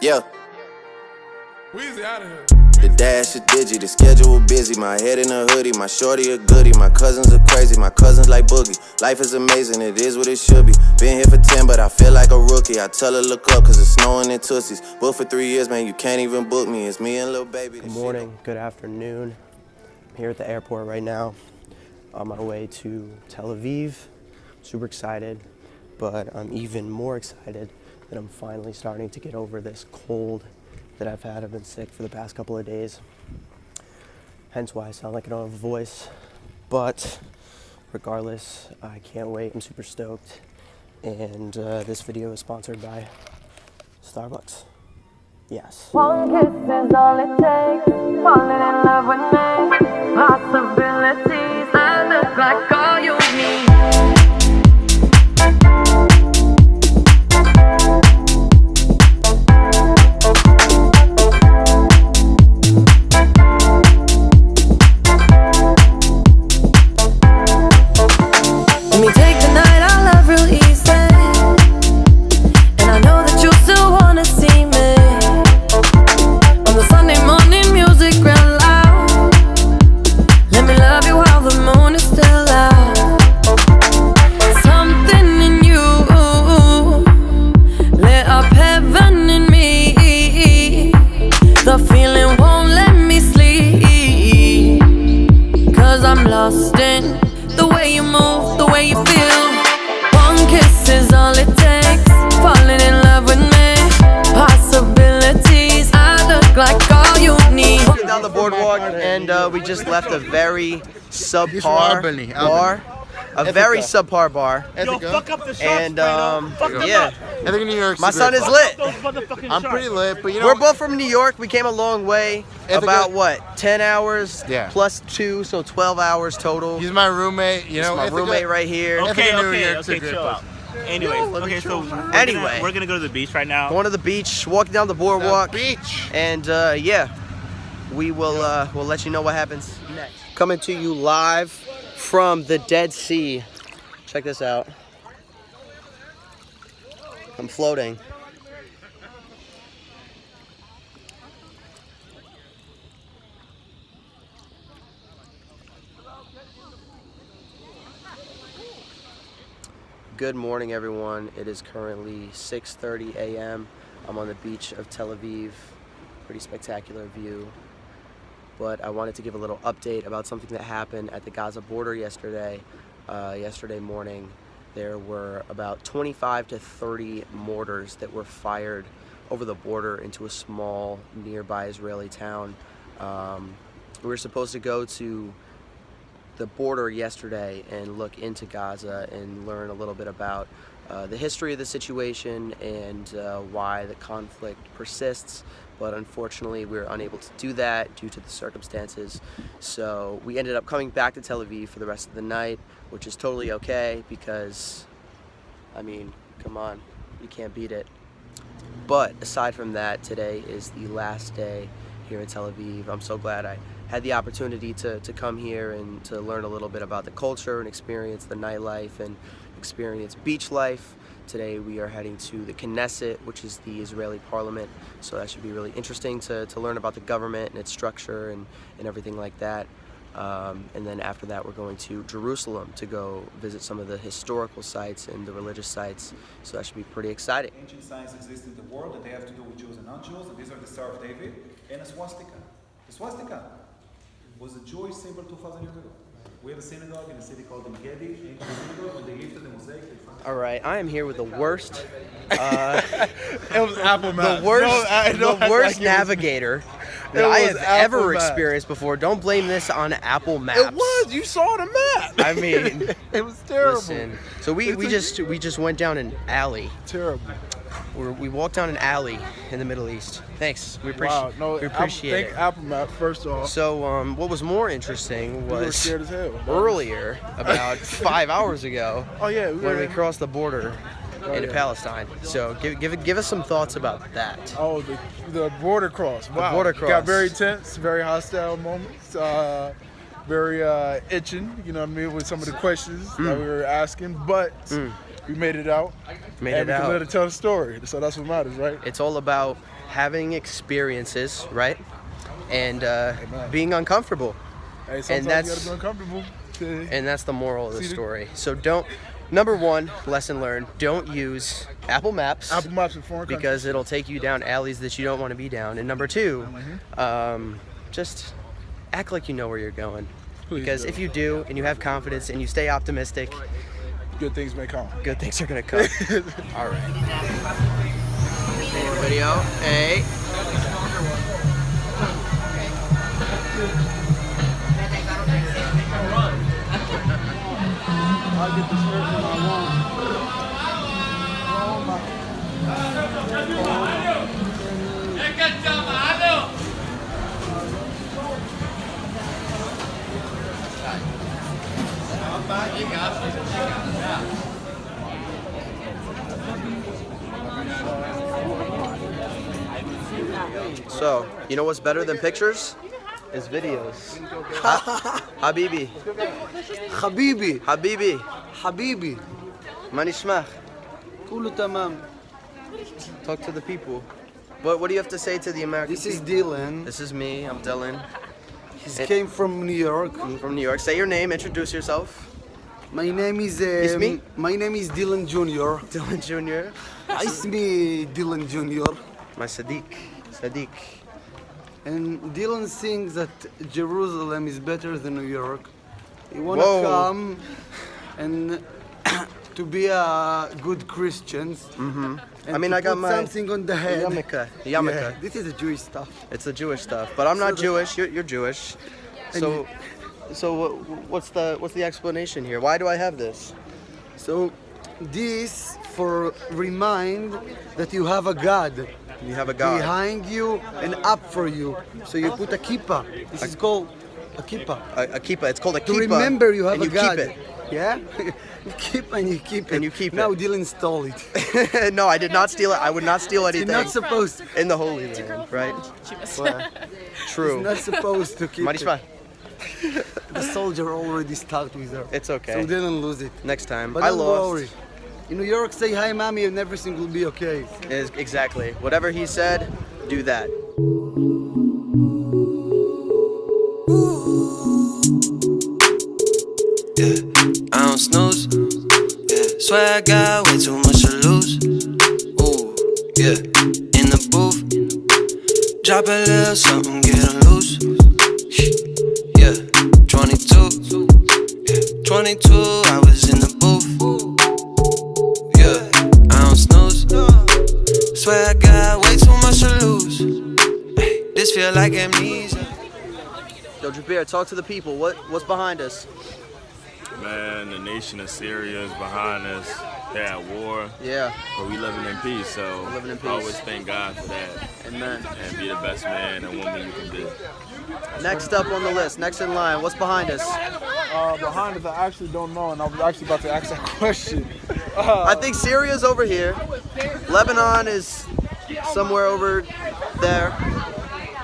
Yeah. Weezy out of here. The dash is digi, the schedule busy. My head in a hoodie, my shorty a goodie. My cousins are crazy, my cousins like Boogie. Life is amazing, it is what it should be. Been here for 10, but I feel like a rookie. I tell her look up, cause it's snowing in Tootsies. Booked for 3 years, man, you can't even book me. It's me and Lil Baby. Good morning, good afternoon. I'm here at the airport right now, on my way to Tel Aviv. Super excited, but I'm even more excited that I'm finally starting to get over this cold that I've had. I've been sick for the past couple of days, hence why I sound like I don't have a voice. But regardless, I can't wait. I'm super stoked. And this video is sponsored by Starbucks. Yes. One kiss is all it takes. Falling in love with me. Possibilities. I look like all you need. Let me take the night I love real easy. And I know that you still wanna see me. On the Sunday morning music real loud. Let me love you while the moon is still out. Something in you lit up heaven in me. The feeling won't let me sleep. Cause I'm lost in the way you move, the way you feel. One kiss is all it takes. Falling in love with me. Possibilities. I look like all you need. Walking down the boardwalk, and we just left a very subpar bar. A very subpar bar. Yo, fuck up the shots, And yeah. I think New York's my son is lit. I'm pretty lit, but you know We're both from New York. We came a long way. About what, 10 hours Yeah. plus 2, so 12 hours total. he's my roommate. You know, My roommate right here. Okay, New okay, York's a okay, great chill out. Anyways, okay, so Anyway. we're gonna go to the beach right now. Going to the beach, walking down the boardwalk. beach. And yeah, we will we'll let you know what happens next. Coming to you live from the Dead Sea. Check this out. I'm floating. Good morning, everyone. It is currently 6:30 a.m. I'm on the beach of Tel Aviv. Pretty spectacular view. But I wanted to give a little update about something that happened at the Gaza border yesterday. Yesterday morning, there were about 25 to 30 mortars that were fired over the border into a small nearby Israeli town. We were supposed to go to the border yesterday and look into Gaza and learn a little bit about the history of the situation and why the conflict persists, but unfortunately we were unable to do that due to the circumstances. So we ended up coming back to Tel Aviv for the rest of the night, which is totally okay because, I mean, come on, you can't beat it. But aside from that, today is the last day here in Tel Aviv. I'm so glad I had the opportunity to come here and to learn a little bit about the culture and experience the nightlife and experience beach life. Today we are heading to the Knesset, which is the Israeli parliament, so that should be really interesting to learn about the government and its structure and everything like that. And then after that we're going to Jerusalem to go visit some of the historical sites and the religious sites, so that should be pretty exciting. Ancient signs exist in the world that they have to do with Jews and non-Jews, and these are the Star of David and a swastika. The swastika was a Jewish symbol 2,000 years ago. We have a synagogue in a city called Engedi, ancient synagogue. When they lifted the mosaic, they found. All right, I am here with the worst, It was Apple Maps. the worst navigator that I have ever Apple Maps. experienced before. Don't blame this on Apple Maps. It was. You saw the map. I mean, it was terrible. listen. So we just went down an alley. Terrible. We walked down an alley in the Middle East. Thanks. We appreciate Thank it. Apple Maps first off. So what was more interesting We were was scared as hell. earlier, about 5 hours ago, Oh yeah, when we crossed the border into Palestine. So give us some thoughts about that. Oh, the border cross. Wow. border It got cross. very tense, very hostile moments. Very itching, you know what I mean, with some of the questions that we were asking. But We made it out. Made and it we can let out. it tell the story. So that's what matters, right? It's all about having experiences, right? And being uncomfortable. Hey, sometimes that's- you gotta be uncomfortable. And that's the moral of the See the- story. So number one, lesson learned, don't use Apple Maps. Apple Maps in foreign countries. Because it'll take you down alleys that you don't want to be down. And number two, just act like you know where you're going. Please Because do. if you do, and you have confidence, and you stay optimistic, Good things may come. good things are gonna come. All right. Video. Hey. I'll get the shirt when I want. So, you know what's better than pictures? Is videos. Habibi. حبيبي Habibi. حبيبي ما نسمع. كله تمام. Talk to the people. What do you have to say to the American This is people? Dylan. This is me. I'm Dylan. He came from New York. I'm from New York. Say your name. Introduce yourself. My name is me? My name is Dylan Jr. Dylan Jr. اسمي Dylan Jr. My Sadiq. Sadiq. And Dylan thinks that Jerusalem is better than New York. He wanna Whoa. come and to be a good Christians. Mm-hmm. And I mean, to I got put my something on the head. yarmulke. Yeah, Yarmulke. this is the Jewish stuff. It's the Jewish stuff, but I'm not So the- Jewish. You're Jewish. So what's the explanation here? Why do I have this? So this for remind that you have a God You have a God. behind you and up for you. So you put a kippah. This is called a kippah. A kippah. It's called a To kippah. remember you have and a you God. keep it. Yeah? You keep and you keep it. And you keep now it. Dylan stole it. No, I did not steal it. I would not steal anything. You're not supposed to. in the Holy Land, right? True. You're not supposed to keep Marisma, it. The soldier already started with her. it's okay. So Dylan lose it. Next time. But I don't lost. worry. In New York, say hi, mommy, and everything will be okay. Exactly. Whatever he said, do that. Yeah, I don't snooze. Yeah, swear I got way too much to lose. Ooh, yeah, in the booth. Drop a little something, get 'em loose. Yeah, 22. Yeah, 22, I was in the booth. Yeah, I don't snooze. Swear I got way too much to lose. Ay, this feel like amnesia. Yo, Jabir, talk to the people. What's behind us? Man, the nation of Syria is behind us. They're at war, Yeah. but we living in peace. So living in peace. always thank God for that, Amen. and be the best man and woman you can be. Next up on the list, next in line, what's behind us? Behind us, I actually don't know, and I was actually about to ask that question. I think Syria's over here. Lebanon is somewhere over there.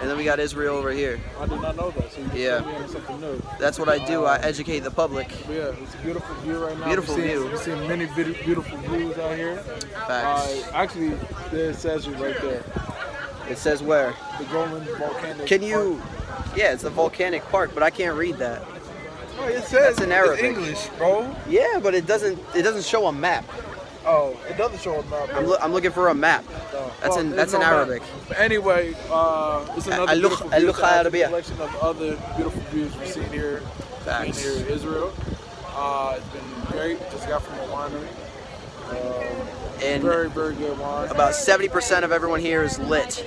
And then we got Israel over here. I did not know that, so you Yeah. put me on something new. That's what I do. I educate the public. But yeah, it's a beautiful view right now. Beautiful view. We're seeing many beautiful views out here. Facts. Actually, there it says it right there. It says where? The Golan Volcanic Can you? Yeah, it's the volcanic park, but I can't read that. Oh, it says That's in Arabic. It's English, bro. Yeah, but it doesn't show a map. Oh, it doesn't show a map. I'm looking for a map. That's in there's no map. Arabic. But anyway, it's another beautiful view اللغة to add to the العربية. collection of other beautiful views we've seen here in Facts. Israel. It's been great. Just got from a winery. And Very, very good wine. about 70% of everyone here is lit.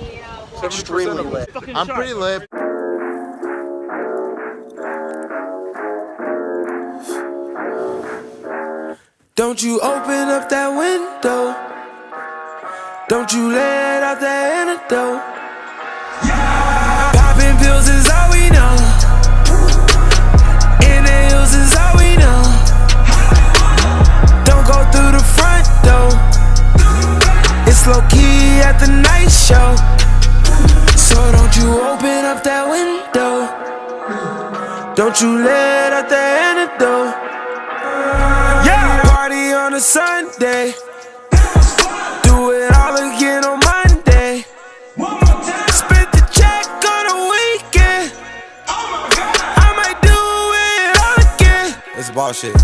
70% Extremely of lit. I'm pretty lit. Don't you open up that window. Don't you let out that antidote. Popping pills is all we know. In the hills is all we know. Don't go through the front door. It's low key at the night show. So don't you open up that window. Don't you let out that antidote. Yeah, party on a Sunday. Do it all again on Monday. Spent the check on a weekend. I might do it all again. It's bullshit.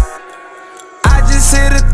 I just hit a